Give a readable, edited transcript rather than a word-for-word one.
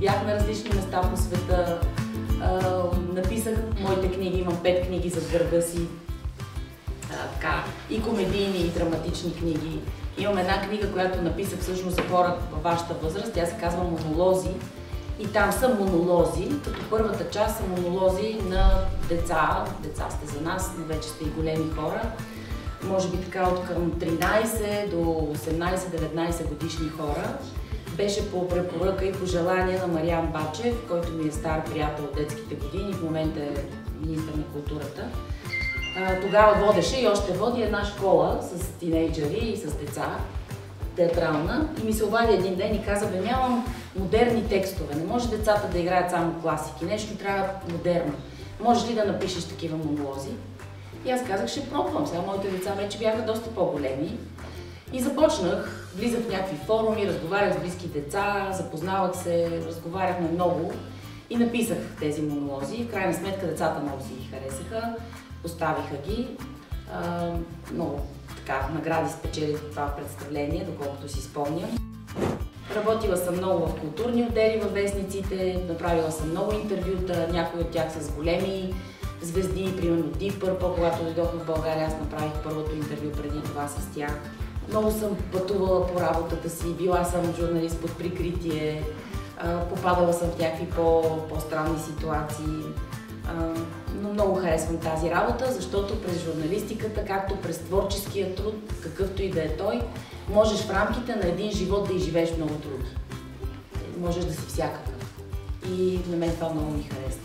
бях на различни места по света, написах моите книги, имам 5 книги зад гърба си, и комедийни, и драматични книги. Имам една книга, която написах всъщност за хора във вашата възраст, тя се казва "Монолози", и там са монолози, като първата част са монолози на деца. Деца сте за нас, но вече сте и големи хора. Може би така от към 13 до 18-19 годишни хора. Беше по препоръка и по желание на Мариан Бачев, който ми е стар приятел от детските години, в момента е министър на културата. Тогава водеше и още води една школа с тинейджери и с деца, театрална, и ми се обади един ден и каза: "Бе, нямам модерни текстове, не може децата да играят само класики, нещо трябва модерно. Можеш ли да напишеш такива монолози?" И аз казах: "Ще пробвам." Сега моите деца вече бяха доста по-големи и започнах, влизах в някакви форуми, разговарях с близки деца, запознавах се, разговаряхме много и написах тези монолози. В крайна сметка децата много си ги харесаха, поставиха ги. Много награди спечелих това представление, доколкото си спомням. Работила съм много в културни отдели във вестниците, направила съм много интервюта, някои от тях с големи звезди, примерно Deep Purple, когато дойдохме в България, аз направих първото интервю преди това с тях. Много съм пътувала по работата си, била съм журналист под прикритие, попадала съм в някакви по-странни ситуации. Но много харесвам тази работа, защото през журналистиката, както през творческия труд, какъвто и да е той, можеш в рамките на един живот да изживееш много други. Можеш да си всякакъв. И на мен това много ми харесва.